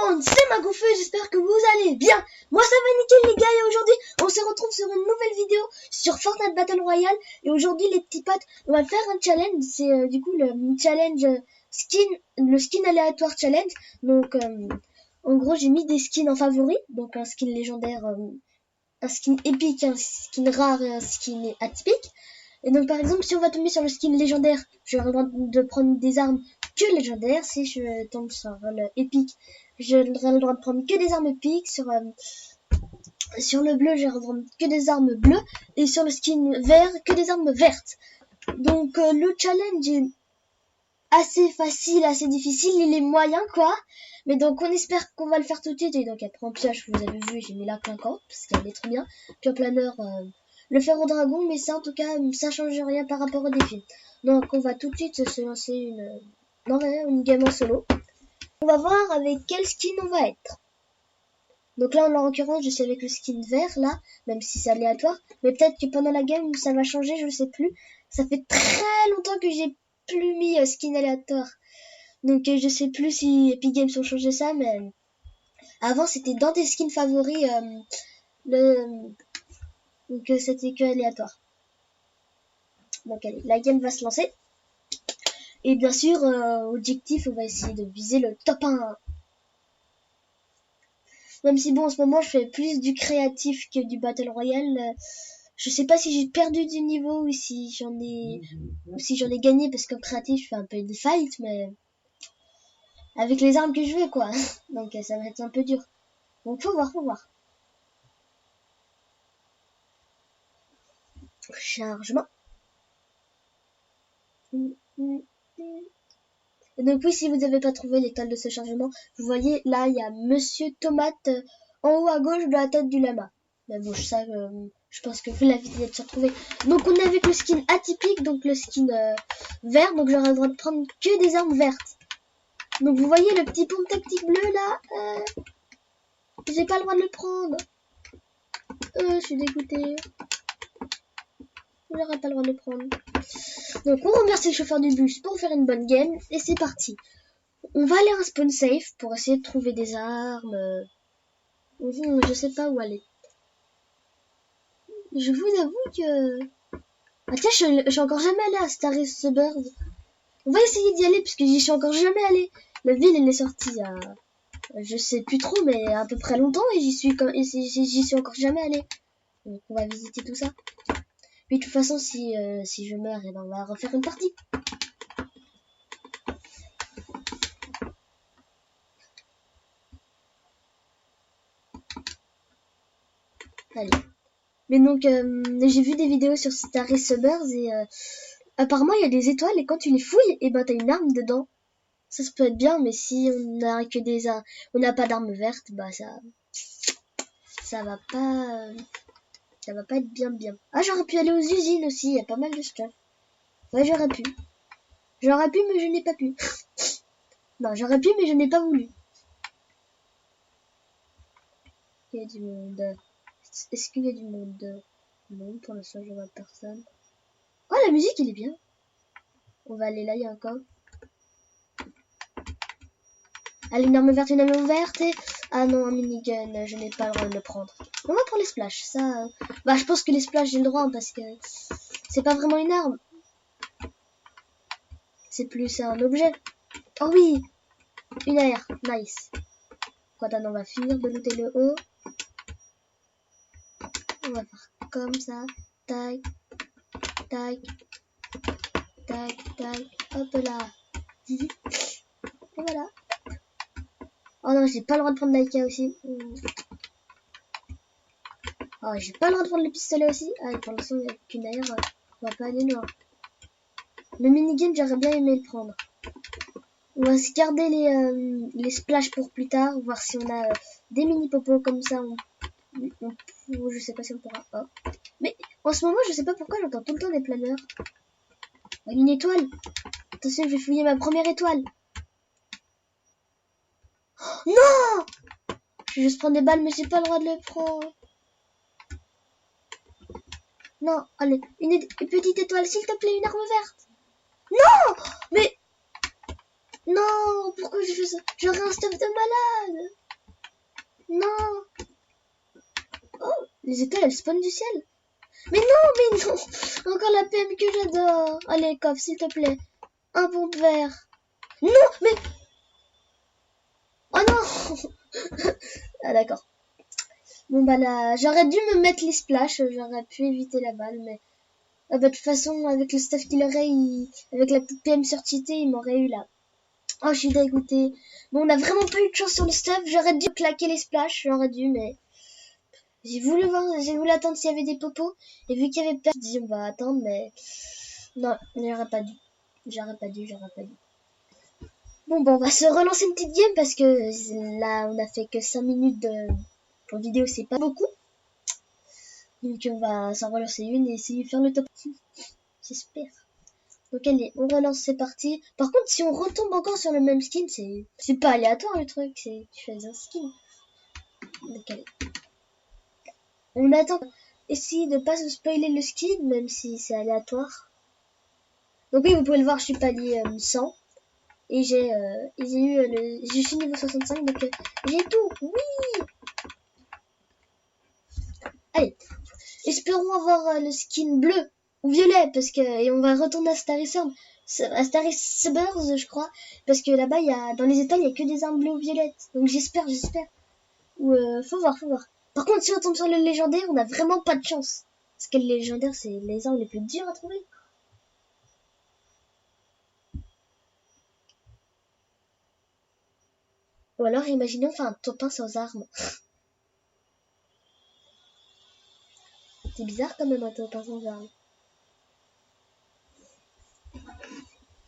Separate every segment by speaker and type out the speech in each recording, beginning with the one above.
Speaker 1: monde, c'est Magofeu, j'espère que vous allez bien. Moi ça va nickel les gars et aujourd'hui on se retrouve sur une nouvelle vidéo sur Fortnite Battle Royale. Et aujourd'hui les petits potes, on va faire un challenge, c'est du coup le challenge le skin aléatoire challenge. Donc en gros j'ai mis des skins en favori, donc un skin légendaire, un skin épique, un skin rare et un skin atypique. Et donc par exemple si on va tomber sur le skin légendaire, j'aurai le droit de prendre des armes que légendaires. Si je tombe sur le épique, j'aurai le droit de prendre que des armes épiques. Sur le bleu, j'aurai le droit de prendre que des armes bleues. Et sur le skin vert, que des armes vertes. Donc le challenge est assez facile, assez difficile, il est moyen quoi. Mais donc on espère qu'on va le faire tout de suite. Et donc après en pioche, vous avez vu, j'ai mis la clinquante parce qu'elle est trop bien. Puis en planeur, le fer au dragon, mais ça en tout cas ça change rien par rapport au défi. Donc on va tout de suite se lancer une game en solo. On va voir avec quel skin on va être. Donc là en l'occurrence je suis avec le skin vert là, même si c'est aléatoire. Mais peut-être que pendant la game ça va changer, je sais plus. Ça fait très longtemps que j'ai plus mis skin aléatoire. Donc je sais plus si Epic Games ont changé ça, mais avant c'était dans tes skins favoris donc c'était que aléatoire. Donc allez, la game va se lancer. Et bien sûr, objectif, on va essayer de viser le top 1. Même si bon, en ce moment, je fais plus du créatif que du Battle Royale. Je sais pas si j'ai perdu du niveau ou si j'en ai gagné, parce qu'en créatif, je fais un peu des fights, mais avec les armes que je veux, quoi. Donc ça va être un peu dur. Donc faut voir. Chargement. Donc oui, si vous n'avez pas trouvé l'étoile de ce chargement, vous voyez là il y a Monsieur Tomate en haut à gauche de la tête du lama. Mais bon, ça, je pense que vous l'avez déjà retrouvé. Donc on est avec le skin atypique, donc le skin vert, donc j'aurai le droit de prendre que des armes vertes. Donc vous voyez le petit pompe tactique bleu là, j'ai pas le droit de le prendre. Je suis dégoûtée. J'aurai pas le droit de le prendre. Donc on remercie le chauffeur du bus pour faire une bonne game et c'est parti. On va aller à un spawn safe pour essayer de trouver des armes. Je sais pas où aller. Je vous avoue que... Ah tiens, je suis encore jamais allée à Starry Suburbs. On va essayer d'y aller parce que j'y suis encore jamais allée. La ville elle est sortie il y a... Je sais plus trop mais à peu près longtemps et j'y suis encore jamais allée. Donc on va visiter tout ça. Puis de toute façon si je meurs, et ben on va refaire une partie. Allez. Mais donc, j'ai vu des vidéos sur Starry Suburbs et apparemment il y a des étoiles et quand tu les fouilles, et ben t'as une arme dedans. Ça peut être bien, mais si on n'a que on n'a pas d'arme verte, bah ça va pas être bien. Ah, j'aurais pu aller aux usines aussi, il y a pas mal de stuff. Ouais, j'aurais pu, mais je n'ai pas pu. Non, j'aurais pu, mais je n'ai pas voulu. Il y a du monde. Est-ce qu'il y a du monde? Non, pour l'instant, je vois personne. Oh, la musique, il est bien. On va aller là, il y a encore. Allez, une arme verte et... Ah non, un minigun, je n'ai pas le droit de le prendre. On va pour les splashs, ça... Bah, je pense que les splashs, j'ai le droit, parce que... C'est pas vraiment une arme. C'est plus un objet. Oh oui! Une AR, nice. Quand on va finir de looter le haut. On va faire comme ça. Tac. Tac. Tac, tac. Hop là. Et voilà. Oh non, j'ai pas le droit de prendre l'IK aussi. Oh, j'ai pas le droit de prendre le pistolet aussi. Ah, pour l'instant, il n'y a qu'une AR. On va pas aller loin. Le minigame, j'aurais bien aimé le prendre. On va se garder les splashs pour plus tard. Voir si on a des mini-popos comme ça. Je sais pas si on pourra. Oh. Mais en ce moment, je sais pas pourquoi j'entends tout le temps des planeurs. Oh, une étoile. Attention, je vais fouiller ma première étoile. Oh, non! Je vais juste prendre des balles, mais j'ai pas le droit de le prendre. Non, allez, une petite étoile, s'il te plaît, une arme verte. Non! Mais... Non, pourquoi j'ai fait ça? J'aurais un stuff de malade. Non. Oh, les étoiles, elles spawnent du ciel. Mais non. Encore la PM que j'adore. Allez, coffre, s'il te plaît. Un pompe vert. Non, mais... Oh non. Ah, d'accord. Bon, bah là, j'aurais dû me mettre les splash. J'aurais pu éviter la balle, mais... Ah bah, de toute façon, avec le stuff qu'il aurait, avec la petite PM surcheatée, il m'aurait eu là. Oh, je suis dégoûtée. Bon, on a vraiment pas eu de chance sur le stuff. J'aurais dû claquer les splash. J'aurais dû, mais... J'ai voulu voir, j'ai voulu attendre s'il y avait des popos. Et vu qu'il y avait pas, je dis on va attendre, mais... Non, j'aurais pas dû. J'aurais pas dû. Bon, on va se relancer une petite game parce que là, on a fait que 5 minutes de vidéo, c'est pas beaucoup. Donc, on va s'en relancer une et essayer de faire le top. J'espère. Donc, allez, on relance, c'est parti. Par contre, si on retombe encore sur le même skin, c'est pas aléatoire le truc, c'est tu fais un skin. Donc, allez. On attend. Essayer de pas se spoiler le skin, même si c'est aléatoire. Donc oui, vous pouvez le voir, je suis palier 100. Et j'ai je suis niveau 65, donc j'ai tout. Oui. Allez, espérons avoir le skin bleu ou violet, parce que et on va retourner à Starry Suburbs, je crois, parce que là-bas, dans les étoiles, il y a que des armes bleues ou violettes. Donc j'espère. Ou faut voir. Par contre, si on tombe sur le légendaire, on a vraiment pas de chance, parce que le légendaire, c'est les armes les plus dures à trouver. Ou alors, imaginez, on fait un top 1 sans armes. C'est bizarre quand même un top 1 sans armes.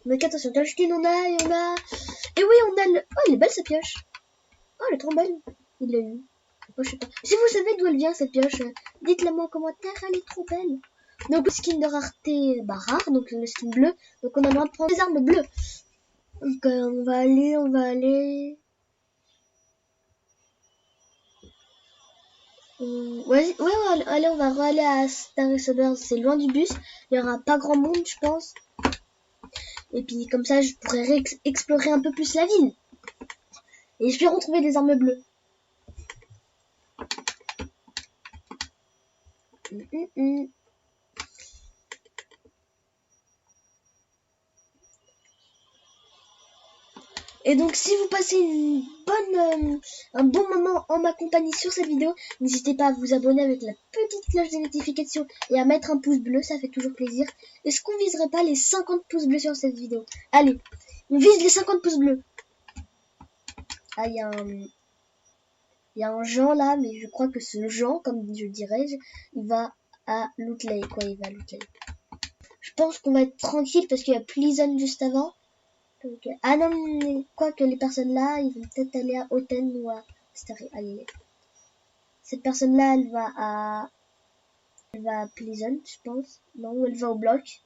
Speaker 1: Donc attention, quelle skin on a? Et oui, on a le... Oh, elle est belle cette pioche. Oh, elle est trop belle. Il l'a eu. Oh, je sais pas. Si vous savez d'où elle vient cette pioche, dites-le moi en commentaire, elle est trop belle. Donc le skin de rareté, rare, donc le skin bleu. Donc on a le droit de prendre des armes bleues. Donc on va aller. Ouais, allez, on va aller à Starry Suburbs. C'est loin du bus. Il y aura pas grand monde, je pense. Et puis comme ça, je pourrais explorer un peu plus la ville. Et espérons trouver des armes bleues. Et donc si vous passez un bon moment en ma compagnie sur cette vidéo, n'hésitez pas à vous abonner avec la petite cloche de notification et à mettre un pouce bleu, ça fait toujours plaisir. Est-ce qu'on viserait pas les 50 pouces bleus sur cette vidéo? Allez, on vise les 50 pouces bleus. Ah, il y a un Jean là, mais je crois que ce Jean, comme je dirais, il va à Loot Lake, quoi, il va à Loot Lake. Je pense qu'on va être tranquille parce qu'il y a Pleasant juste avant. Donc, ah non, mais quoi que les personnes là, ils vont peut-être aller à Hoten ou à Starry. Allez. Cette personne là, elle va à Pleasant, je pense. Non, elle va au bloc.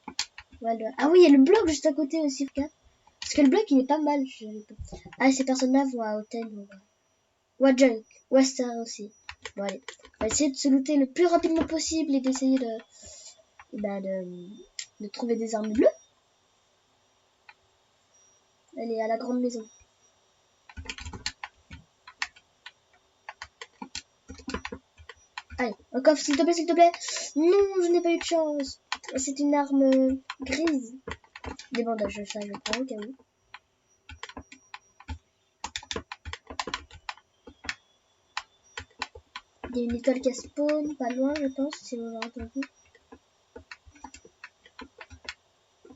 Speaker 1: Ah oui, il y a le bloc juste à côté aussi, parce que le bloc il est pas mal. Ah, ces personnes là vont à Hoten ou à Junk, ou à Star aussi. Bon, allez. On va essayer de se looter le plus rapidement possible et d'essayer de trouver des armes bleues. Allez, à la grande maison. Allez, un coffre, s'il te plaît. Non, je n'ai pas eu de chance. C'est une arme grise. Des bandages, ça je prends au cas où. Il y a une étoile qui spawn, pas loin, je pense, si vous avez entendu.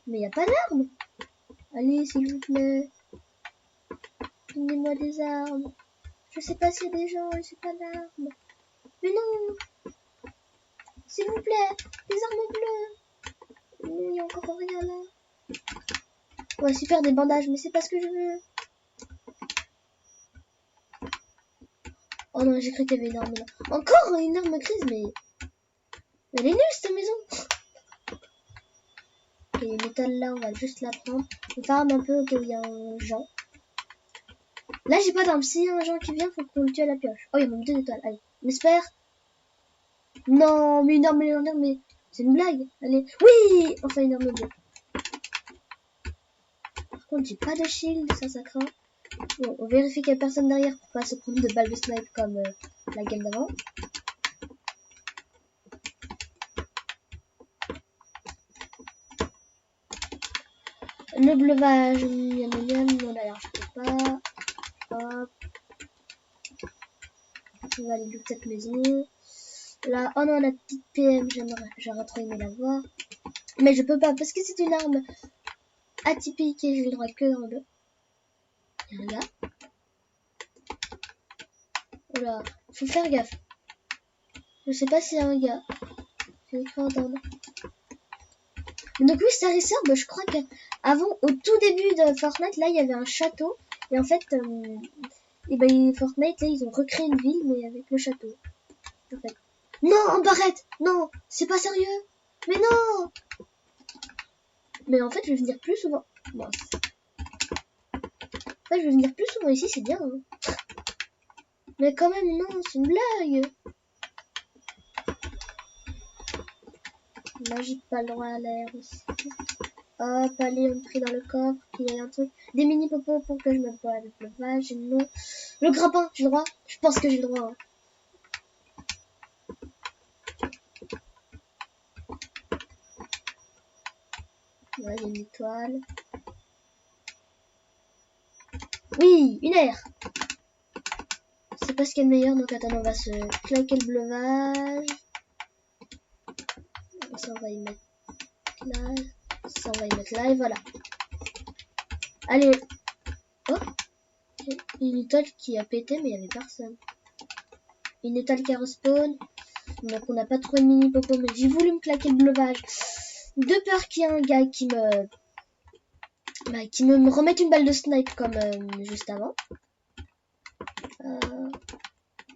Speaker 1: Mais il n'y a pas d'armes. Allez, s'il vous plaît. Donnez-moi des armes. Je sais pas s'il y a des gens, j'ai pas d'armes. Mais non. S'il vous plaît, des armes bleues. Non, il n'y a encore rien là. Ouais, super, des bandages, mais c'est pas ce que je veux. Oh non, j'ai cru qu'il y avait une arme là. Encore une arme grise, mais... Elle est nulle cette maison. Ok, une étoile là, on va juste la prendre. On farm un peu au cas où il y a un Jean. Là, j'ai pas d'arme. S'il y a un Jean qui vient, faut qu'on le tue à la pioche. Oh, il y a même 2 étoiles. Allez, on espère. Non, mais une arme légendaire, mais c'est une blague. Allez, oui, enfin une arme bleue. Par contre, j'ai pas de shield, ça craint. Bon, on vérifie qu'il n'y a personne derrière pour pas se prendre de balles de snipe comme la game d'avant. Le bleuvage, non d'ailleurs je peux pas. Hop. On va aller de cette maison. Là, oh non, la petite PM, j'aurais trop aimé la voir. Mais je peux pas parce que c'est une arme atypique et j'ai le droit que dans le. Il y a un gars. Oula, faut faire gaffe. Je sais pas s'il y a un gars. J'ai cru entendre. Donc oui, Star Racer, bah, je crois qu'avant, au tout début de Fortnite, là, il y avait un château. Et en fait, et ben, Fortnite, là, ils ont recréé une ville, mais avec le château. En fait. Non, en barrette. Non, c'est pas sérieux. Mais non. Mais en fait, je vais venir plus souvent. Bon. En fait, je vais venir plus souvent ici, c'est bien. Hein. Mais quand même, non, c'est une blague. Là, j'ai pas le droit à l'air aussi. Hop, allez, on prie dans le coffre. Il y a un truc. Des mini popos pour que je me bois avec le vage. Non. Le grappin, j'ai le droit. Je pense que j'ai le droit. Hein. Ouais, il y a une étoile. Oui, une aire. C'est pas ce qu'il y a de meilleur, donc attends, on va se claquer le bleuvage. Ça, on va y mettre là. Ça, on va y mettre là, et voilà. Allez. Oh, une étoile qui a pété, mais il n'y avait personne. Une étoile qui a respawn. Donc on n'a pas trouvé de mini popo, mais j'ai voulu me claquer le bleuvage. De peur qu'il y ait un gars qui me remette une balle de snipe comme juste avant.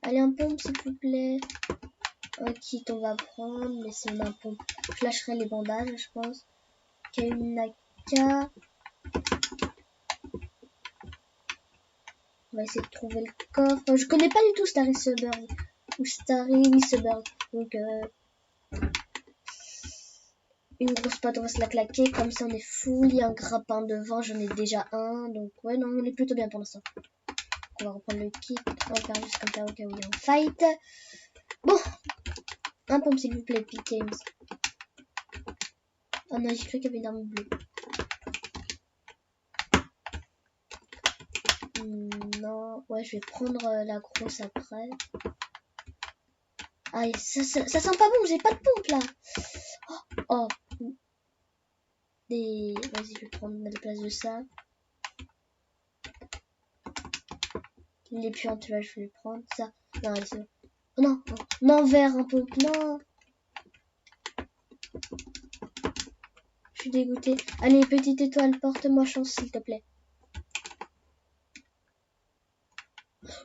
Speaker 1: Allez, un pompe s'il vous plaît. Kit on va prendre, mais si on a un pompe, je lâcherai les bandages, je pense. Il y a une AK. On va essayer de trouver le coffre. Je connais pas du tout Starry Suburb. Ou Starry Suburb. Donc une grosse patte, on va se la claquer. Comme ça on est full. Il y a un grappin devant, j'en ai déjà un. Donc ouais, non, on est plutôt bien pour l'instant. On va reprendre le kit. On va faire juste comme ça au cas où il y a un fight. Bon. Un pompe s'il vous plaît, Epic Games. Oh non, j'ai cru qu'il y avait une arme bleue. Non, ouais, je vais prendre la grosse après. Ah, ça sent pas bon, j'ai pas de pompe là. Oh. Vas-y, je vais prendre à la place de ça. Les puantes, là, je vais prendre ça. Non, allez, c'est bon. Oh non, non, vert un peu. Non. Je suis dégoûtée. Allez, petite étoile, porte-moi chance, s'il te plaît.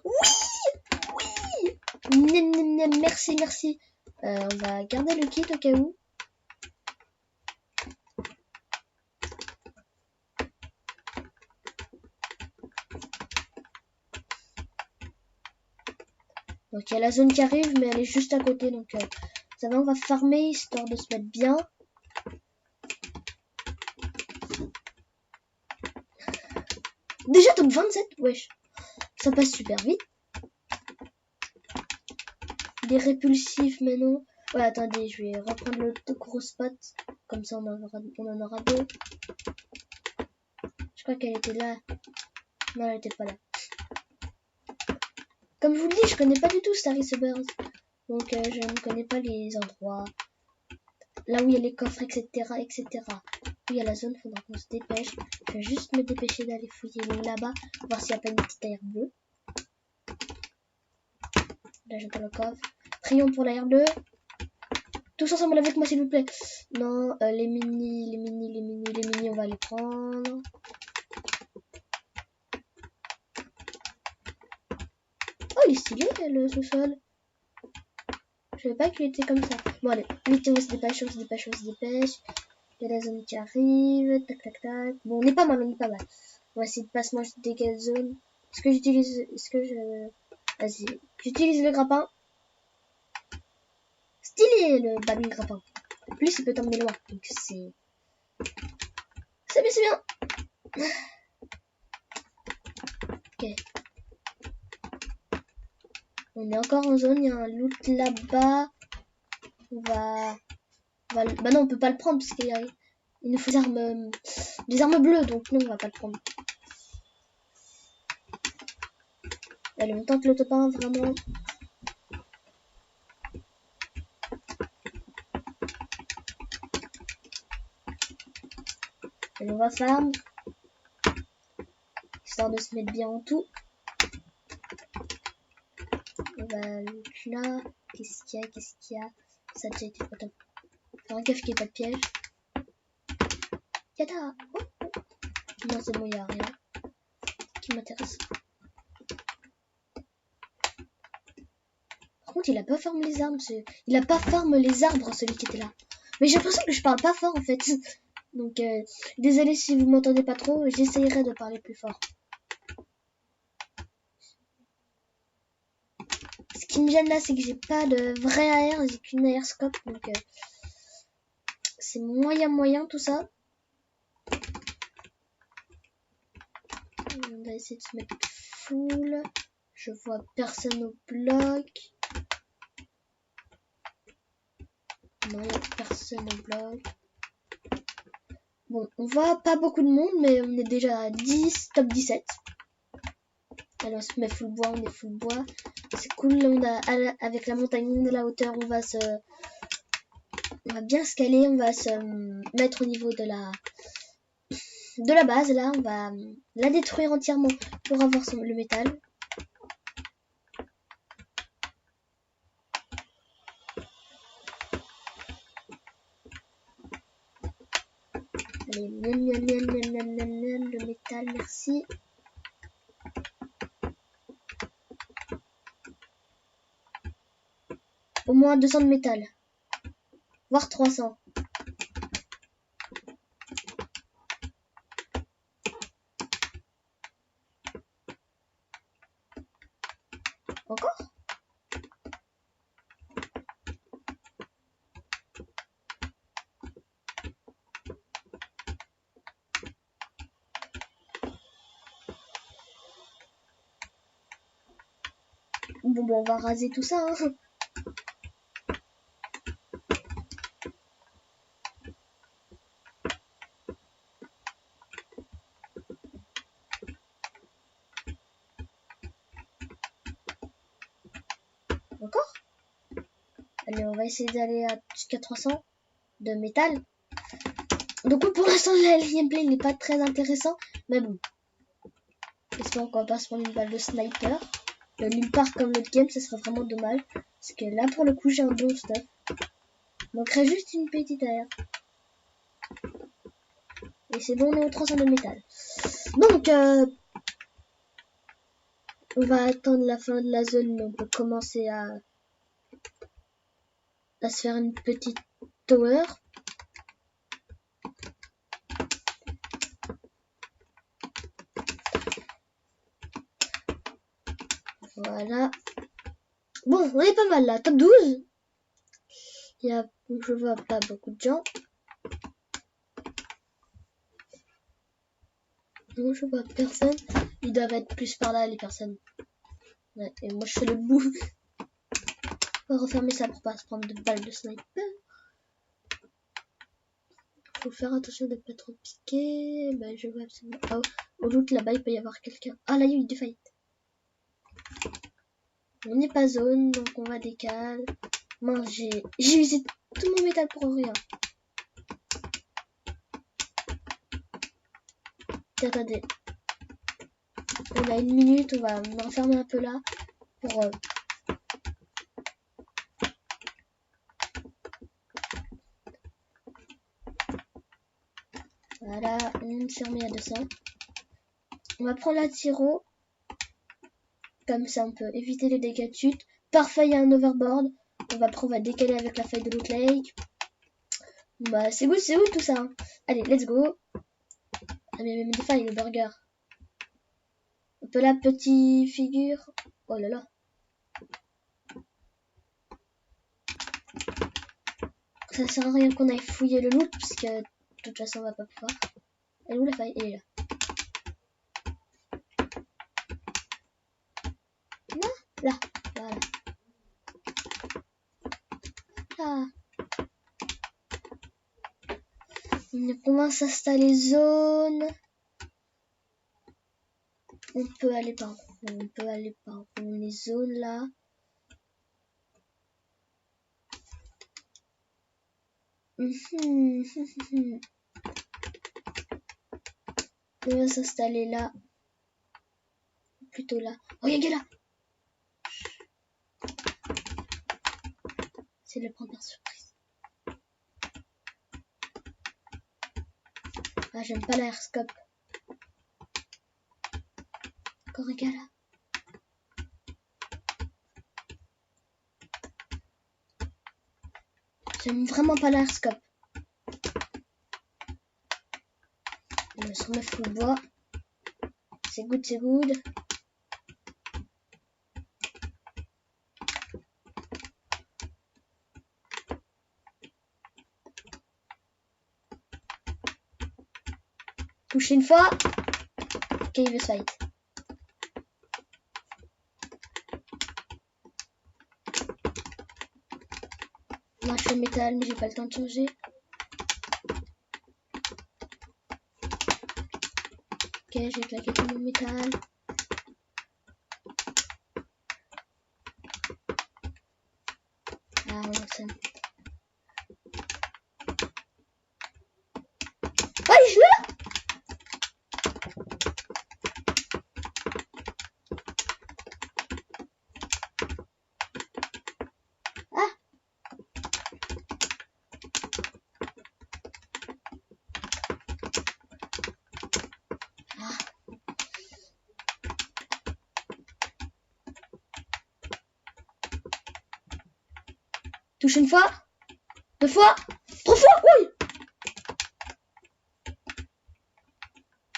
Speaker 1: Oui. Merci, merci. On va garder le kit au cas où. Donc il y a la zone qui arrive, mais elle est juste à côté, donc ça va, on va farmer histoire de se mettre bien. Déjà top 27, wesh. Ça passe super vite. Des répulsifs, mais non. Ouais, attendez, je vais reprendre le gros spot. Comme ça, on en aura deux. Je crois qu'elle était là. Non, elle était pas là. Comme je vous le dis, je connais pas du tout Starry Suburbs. Donc, je ne connais pas les endroits. Là où il y a les coffres, etc., etc. Où il y a la zone, faudra qu'on se dépêche. Je vais juste me dépêcher d'aller fouiller là-bas. Voir s'il n'y a pas une petite aire bleue. Là, j'entends le coffre. Prions pour l'air bleue. Tous ensemble avec moi, s'il vous plaît. Non, les mini, on va les prendre. Oh, il est stylé, le sous-sol. Je savais pas qu'il était comme ça. Bon, allez, vite, on se dépêche, on se dépêche. Il y a la zone qui arrive. Tac, tac, tac. Bon, on est pas mal, On va essayer de pas se manger des gaz zones. Vas-y, j'utilise le grappin. Stylé, le ballon grappin. En plus, il peut t'emmener loin. Donc, c'est bien. Ok. On est encore en zone, il y a un loot là-bas. On va... Bah non, on peut pas le prendre parce qu'il nous faut des armes bleues, donc non, on va pas le prendre. Allez, on tente le top 1, vraiment. Allez, on va farm. Histoire de se mettre bien en tout. On va là. Qu'est-ce qu'il y a? Ça a déjà été fait. Attends. Faire gaffe qu'il n'y ait pas de piège. Yada! Oh, oh. Non, c'est bon, il n'y a rien qui m'intéresse. Par contre, il a pas farm les armes. Il a pas farm les arbres, celui qui était là. Mais j'ai l'impression que je parle pas fort en fait. Donc, désolé si vous m'entendez pas trop. J'essayerai de parler plus fort. Ce qui me gêne là, c'est que j'ai pas de vrai AR. J'ai qu'une aerscope. Donc, c'est moyen tout ça. On va essayer de se mettre full. Je vois personne au bloc. Non, il n'y a personne au bloc. Bon, on voit pas beaucoup de monde, mais on est déjà à 10, top 17. Alors on se met full bois, on est full bois. C'est cool, là, avec la montagne de la hauteur, on va bien scaler, on va se mettre au niveau de la base, là, on va la détruire entièrement pour avoir le métal. Allez, le métal, merci. Au moins 200 de métal. Voire 300. Encore? Bon, on va raser tout ça, hein. Encore? Allez, on va essayer d'aller jusqu'à 300 de métal. Donc pour l'instant, le gameplay n'est pas très intéressant, mais bon. J'espère qu'on va pas se prendre une balle de sniper. Nulle part comme l'autre game, ça serait vraiment dommage. Parce que là, pour le coup, j'ai un bon stuff. Il manquerait juste une petite air. Et c'est bon, on est au 300 de métal. Donc, on va attendre la fin de la zone, mais on peut commencer à se faire une petite tower. Voilà. Bon, on est pas mal là, top 12. Je vois pas beaucoup de gens. Non, je vois personne. Ils doivent être plus par là, les personnes. Ouais, et moi, je fais le bout. On va refermer ça pour pas se prendre de balles de sniper. Faut faire attention de pas trop piquer. Ben, je vois absolument. Oh, au doute là-bas, il peut y avoir quelqu'un. Ah, là, il y a eu des fights. On n'est pas zone, donc on va décaler. Mince, j'ai usé tout mon métal pour rien. Attendez. On a 1 minute, on va m'enfermer un peu là pour voilà, on s'est remis à 200. On va prendre la tiro. Comme ça, on peut éviter les dégâts de chute. Parfait, il y a un overboard. On va décaler avec la feuille de l'autre lake. Bah, c'est good tout ça. Hein. Allez, let's go. Ah, mais même des failles, le burger. Hop là, petit figure. Oh là là. Ça sert à rien qu'on aille fouiller le loot, parce que de toute façon, on va pas pouvoir. Elle est où la faille? Elle est là. Là, voilà. Ah. On commence à installer zone. On peut aller par les zones là. On va s'installer là. Plutôt là. Oh, il y a un gars là. C'est le prendre par surprise. Ah, j'aime pas l'airoscope. Encore un gars là. J'aime vraiment pas l'airoscope. On va se remettre sous le bois. C'est good, c'est good. Touché une fois. Ok, il veut se fight. Moi je fais le métal, mais j'ai pas le temps de changer. Ok, j'ai claqué tout mon métal. Ah, on va ah, il est là. Ah. Ah. Touche une fois, 2 fois, 3 fois, oui.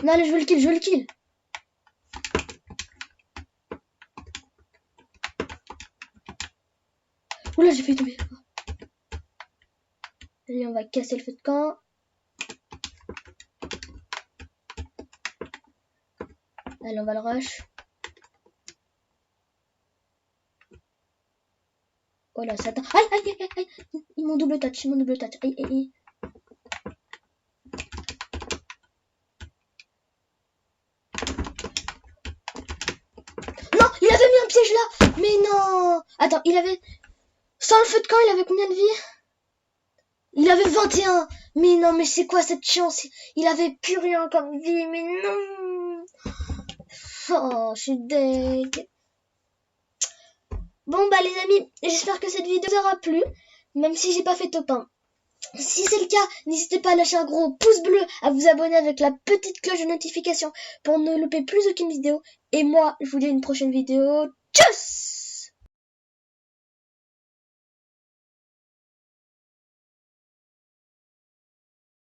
Speaker 1: Non, allez, je veux le kill, Oula, j'ai fait tomber. Allez, on va casser le feu de camp. Allez, on va le rush. Oh là, ça attend. Aïe, aïe, aïe, aïe. Ils m'ont double touch, Aïe, aïe, aïe. Non, il avait mis un piège là. Mais non. Attends, il avait... Sans le feu de camp, il avait combien de vie? Il avait 21. Mais non, mais c'est quoi cette chance? Il avait plus rien comme vie, mais non. Oh, je suis deg. Bon bah les amis, j'espère que cette vidéo vous aura plu, même si j'ai pas fait top 1. Si c'est le cas, n'hésitez pas à lâcher un gros pouce bleu, à vous abonner avec la petite cloche de notification pour ne louper plus aucune vidéo. Et moi, je vous dis à une prochaine vidéo. Tchuss!